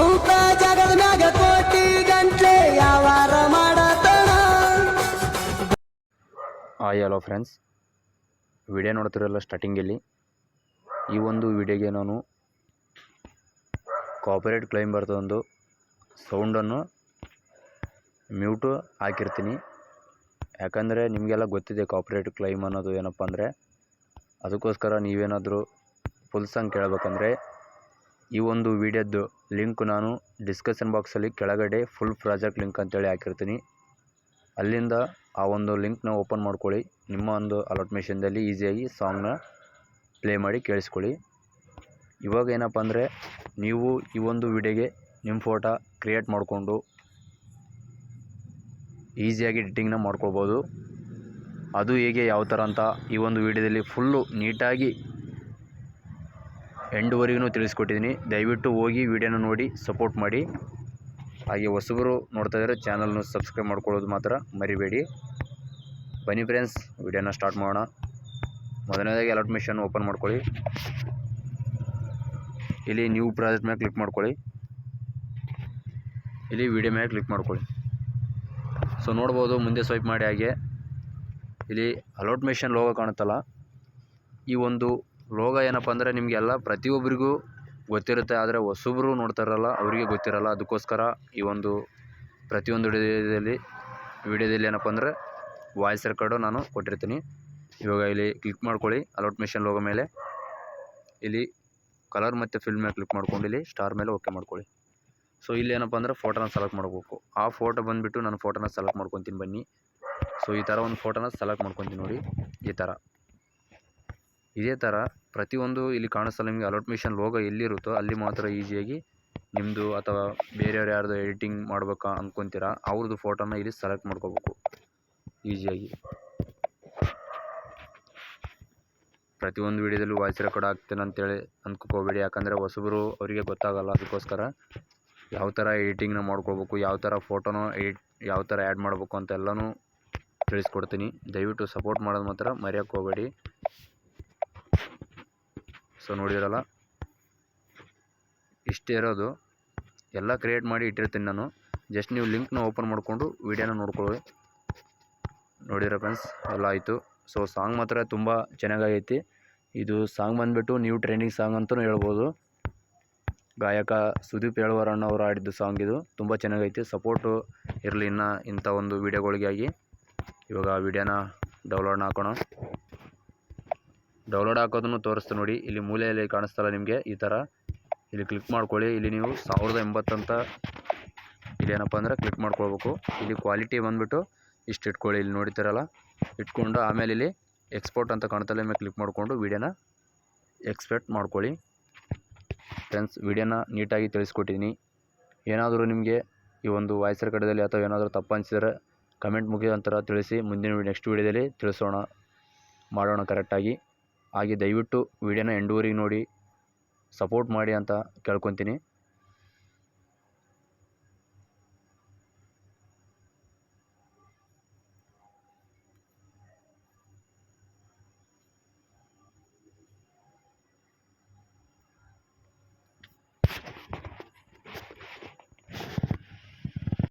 ಕೂತ ಜಗದ ಮ್ಯಾಗ ಕೋಟಿ ಗಂಟ್ಲೆ ಯಾವಾರ ಮಾಡತಣ. ಹಾಯ್ ಹಲೋ ಫ್ರೆಂಡ್ಸ್, ವಿಡಿಯೋ ನೋಡ್ತಿರಲ್ಲ ಸ್ಟಾರ್ಟಿಂಗಲ್ಲಿ. ಈ ಒಂದು ವಿಡಿಯೋಗೆ ನಾನು ಕಾಪಿರೈಟ್ ಕ್ಲೈಮ್ ಬರ್ತದೊಂದು ಸೌಂಡನ್ನು ಮ್ಯೂಟು ಹಾಕಿರ್ತೀನಿ. ಯಾಕಂದರೆ ನಿಮಗೆಲ್ಲ ಗೊತ್ತಿದೆ ಕಾಪಿರೈಟ್ ಕ್ಲೈಮ್ ಅನ್ನೋದು ಏನಪ್ಪ ಅಂದರೆ, ಅದಕ್ಕೋಸ್ಕರ ನೀವೇನಾದರೂ ಫುಲ್ ಸಾಂಗ್ ಕೇಳಬೇಕಂದ್ರೆ ಈ ಒಂದು ವಿಡಿಯೋದ್ದು ಲಿಂಕ್ ನಾನು ಡಿಸ್ಕಷನ್ ಬಾಕ್ಸಲ್ಲಿ ಕೆಳಗಡೆ ಫುಲ್ ಪ್ರಾಜೆಕ್ಟ್ ಲಿಂಕ್ ಅಂತೇಳಿ ಹಾಕಿರ್ತೀನಿ. ಅಲ್ಲಿಂದ ಆ ಒಂದು ಲಿಂಕ್ನ ಓಪನ್ ಮಾಡ್ಕೊಳ್ಳಿ. ನಿಮ್ಮ ಒಂದು ಅಲರ್ಟ್ ಮೆಷಿನ್ದಲ್ಲಿ ಈಸಿಯಾಗಿ ಸಾಂಗ್ನ ಪ್ಲೇ ಮಾಡಿ ಕೇಳಿಸ್ಕೊಳ್ಳಿ. ಇವಾಗ ಏನಪ್ಪ ಅಂದರೆ, ನೀವು ಈ ಒಂದು ವಿಡಿಯೋಗೆ ನಿಮ್ಮ ಫೋಟೋ ಕ್ರಿಯೇಟ್ ಮಾಡಿಕೊಂಡು ಈಸಿಯಾಗಿ ಎಡಿಟಿಂಗ್ನ ಮಾಡ್ಕೊಳ್ಬೋದು. ಅದು ಹೇಗೆ ಯಾವ ಥರ ಅಂತ ಈ ಒಂದು ವಿಡಿಯೋದಲ್ಲಿ ಫುಲ್ಲು ನೀಟಾಗಿ ಎಂಡ್ವರೆಗೂ ತಿಳಿಸ್ಕೊಟ್ಟಿದ್ದೀನಿ. ದಯವಿಟ್ಟು ಹೋಗಿ ವಿಡಿಯೋನ ನೋಡಿ ಸಪೋರ್ಟ್ ಮಾಡಿ. ಹಾಗೆ ಹೊಸಬರು ನೋಡ್ತಾ ಇದ್ದರೆ ಚಾನಲ್ನ ಸಬ್ಸ್ಕ್ರೈಬ್ ಮಾಡ್ಕೊಳ್ಳೋದು ಮಾತ್ರ ಮರಿಬೇಡಿ. ಬನ್ನಿ ಫ್ರೆಂಡ್ಸ್, ವಿಡಿಯೋನ ಸ್ಟಾರ್ಟ್ ಮಾಡೋಣ. ಮೊದಲನೇದಾಗಿ ಅಲರ್ಟ್ ಮೆಷಿನ್ ಓಪನ್ ಮಾಡ್ಕೊಳ್ಳಿ. ಇಲ್ಲಿ ನ್ಯೂ ಪ್ರಾಜೆಕ್ಟ್ ಮೇಲೆ ಕ್ಲಿಕ್ ಮಾಡ್ಕೊಳ್ಳಿ. ಇಲ್ಲಿ ವಿಡಿಯೋ ಮೇಲೆ ಕ್ಲಿಕ್ ಮಾಡ್ಕೊಳ್ಳಿ. ಸೊ ನೋಡ್ಬೋದು, ಮುಂದೆ ಸ್ವೈಪ್ ಮಾಡಿ. ಹಾಗೆ ಇಲ್ಲಿ ಅಲರ್ಟ್ ಮೆಷಿನ್ ಲೋಗೋ ಕಾಣುತ್ತಲ್ಲ, ಈ ಒಂದು ಲೋಗೋ ಏನಪ್ಪ ಅಂದರೆ ನಿಮಗೆಲ್ಲ ಪ್ರತಿಯೊಬ್ಬರಿಗೂ ಗೊತ್ತಿರುತ್ತೆ. ಆದರೆ ಹೊಸಬ್ರು ನೋಡ್ತಾರಲ್ಲ ಅವರಿಗೆ ಗೊತ್ತಿರಲ್ಲ. ಅದಕ್ಕೋಸ್ಕರ ಈ ಒಂದು ಪ್ರತಿಯೊಂದು ವಿಡಿಯೋದಲ್ಲಿ ಏನಪ್ಪ ಅಂದರೆ ವಾಯ್ಸ್ ರೆಕಾರ್ಡು ನಾನು ಕೊಟ್ಟಿರ್ತೀನಿ. ಇವಾಗ ಇಲ್ಲಿ ಕ್ಲಿಕ್ ಮಾಡ್ಕೊಳ್ಳಿ ಅಲರ್ಟ್ ಮೆಷಿನ್ ಲೋಗೋ ಮೇಲೆ. ಇಲ್ಲಿ ಕಲರ್ ಮತ್ತು ಫಿಲ್ ಮೇಲೆ ಕ್ಲಿಕ್ ಮಾಡ್ಕೊಂಡು ಇಲ್ಲಿ ಸ್ಟಾರ್ ಮೇಲೆ ಓಕೆ ಮಾಡ್ಕೊಳ್ಳಿ. ಸೊ ಇಲ್ಲಿ ಏನಪ್ಪ ಅಂದರೆ ಫೋಟೋನ ಸೆಲೆಕ್ಟ್ ಮಾಡಬೇಕು. ಆ ಫೋಟೋ ಬಂದುಬಿಟ್ಟು ನಾನು ಫೋಟೋನ ಸೆಲೆಕ್ಟ್ ಮಾಡ್ಕೊತೀನಿ ಬನ್ನಿ. ಸೊ ಈ ಥರ ಒಂದು ಫೋಟೋನ ಸೆಲೆಕ್ಟ್ ಮಾಡ್ಕೊತೀನಿ ನೋಡಿ. ಇದೇ ಥರ ಪ್ರತಿಯೊಂದು ಇಲ್ಲಿ ಕಾಣಿಸಲ್ಲ ನಿಮಗೆ ಅಲರ್ಟ್ ಮೆಷಿನ್ ಲೋಗೋ ಎಲ್ಲಿರುತ್ತೋ ಅಲ್ಲಿ ಮಾತ್ರ ಈಸಿಯಾಗಿ ನಿಮ್ಮದು ಅಥವಾ ಬೇರೆಯವ್ರು ಯಾರ್ದು ಎಡಿಟಿಂಗ್ ಮಾಡ್ಬೇಕಾ ಅಂದ್ಕೊತೀರಾ ಅವ್ರದ್ದು ಫೋಟೋನ ಇಲ್ಲಿ ಸೆಲೆಕ್ಟ್ ಮಾಡ್ಕೋಬೇಕು ಈಸಿಯಾಗಿ. ಪ್ರತಿಯೊಂದು ವಿಡಿಯೋದಲ್ಲೂ ವಾಯ್ಸ್ ರೆಕಾರ್ಡ್ ಆಗ್ತೇನೆ ಅಂತೇಳಿ ಅಂದ್ಕೋಬೇಡಿ. ಯಾಕಂದರೆ ಹೊಸಬರು ಅವರಿಗೆ ಗೊತ್ತಾಗಲ್ಲ. ಅದಕ್ಕೋಸ್ಕರ ಯಾವ ಥರ ಎಡಿಟಿಂಗ್ನ ಮಾಡ್ಕೋಬೇಕು, ಯಾವ ಥರ ಫೋಟೋನ ಯಾವ ಥರ ಆ್ಯಡ್ ಮಾಡಬೇಕು ಅಂತೆಲ್ಲನೂ ತಿಳಿಸ್ಕೊಡ್ತೀನಿ. ದಯವಿಟ್ಟು ಸಪೋರ್ಟ್ ಮಾಡೋದು ಮಾತ್ರ ಮರೆಯೋಕ್ಕೆ ಹೋಗಬೇಡಿ. ಸೊ ನೋಡಿರಲ್ಲ, ಇಷ್ಟೇ ಇರೋದು. ಎಲ್ಲ ಕ್ರಿಯೇಟ್ ಮಾಡಿ ಇಟ್ಟಿರ್ತೀನಿ ನಾನು. ಜಸ್ಟ್ ನೀವು ಲಿಂಕ್ನ ಓಪನ್ ಮಾಡಿಕೊಂಡು ವಿಡಿಯೋನ ನೋಡ್ಕೊಳ್ಳಿ. ನೋಡಿರೋ ಫ್ರೆಂಡ್ಸ್, ಎಲ್ಲ ಆಯಿತು. ಸೊ ಸಾಂಗ್ ಮಾತ್ರ ತುಂಬ ಚೆನ್ನಾಗೈತಿ. ಇದು ಸಾಂಗ್ ಬಂದುಬಿಟ್ಟು ನ್ಯೂ ಟ್ರೆಂಡಿಂಗ್ ಸಾಂಗ್ ಅಂತಲೂ ಹೇಳ್ಬೋದು. ಗಾಯಕ ಸುದೀಪ್ ಏಳುವರಣ್ಣ ಅವರು ಆಡಿದ್ದು ಸಾಂಗ್ ಇದು. ತುಂಬ ಚೆನ್ನಾಗೈತಿ. ಸಪೋರ್ಟು ಇರಲಿ ಇನ್ನು ಇಂಥ ಒಂದು ವಿಡಿಯೋಗಳಿಗಾಗಿ. ಇವಾಗ ವಿಡಿಯೋನ ಡೌನ್ಲೋಡ್ನ ಹಾಕೋಣ. ಡೌನ್ಲೋಡ್ ಹಾಕೋದನ್ನು ತೋರಿಸ್ತು ನೋಡಿ. ಇಲ್ಲಿ ಮೂಲೆಯಲ್ಲಿ ಕಾಣಿಸ್ತಲ್ಲ ನಿಮಗೆ, ಈ ಥರ ಇಲ್ಲಿ ಕ್ಲಿಕ್ ಮಾಡ್ಕೊಳ್ಳಿ. ಇಲ್ಲಿ ನೀವು 1080 ಅಂತ ಇಲ್ಲಿ ಏನಪ್ಪ ಅಂದರೆ ಕ್ಲಿಕ್ ಮಾಡ್ಕೊಳ್ಬೇಕು. ಇಲ್ಲಿ ಕ್ವಾಲಿಟಿ ಬಂದುಬಿಟ್ಟು ಇಷ್ಟು ಇಟ್ಕೊಳ್ಳಿ. ಇಲ್ಲಿ ನೋಡ್ತಿರಲ್ಲ, ಇಟ್ಕೊಂಡು ಆಮೇಲೆ ಇಲ್ಲಿ ಎಕ್ಸ್ಪೋರ್ಟ್ ಅಂತ ಕಾಣ್ತಲ್ಲ, ಮೇಲೆ ಕ್ಲಿಕ್ ಮಾಡಿಕೊಂಡು ವಿಡಿಯೋನ ಎಕ್ಸ್ಪೋರ್ಟ್ ಮಾಡ್ಕೊಳ್ಳಿ. ಫ್ರೆಂಡ್ಸ್, ವಿಡಿಯೋನ ನೀಟಾಗಿ ತಿಳಿಸ್ಕೊಟ್ಟಿದ್ದೀನಿ. ಏನಾದರೂ ನಿಮಗೆ ಈ ಒಂದು ವಾಯ್ಸ್ ರೆಕಾರ್ಡಲ್ಲಿ ಅಥವಾ ಏನಾದರೂ ತಪ್ಪು ಅನಿಸಿದರೆ ಕಮೆಂಟ್ ಮುಖಾಂತರ ತಿಳಿಸಿ. ಮುಂದಿನ ನೆಕ್ಸ್ಟ್ ವಿಡಿಯೋದಲ್ಲಿ ಮಾಡೋಣ ಕರೆಕ್ಟಾಗಿ. ಹಾಗೆ ದಯವಿಟ್ಟು ವಿಡಿಯೋನ ಎಂಡ್ವರೆಗೆ ನೋಡಿ ಸಪೋರ್ಟ್ ಮಾಡಿ ಅಂತ ಕೇಳ್ಕೊತೀನಿ.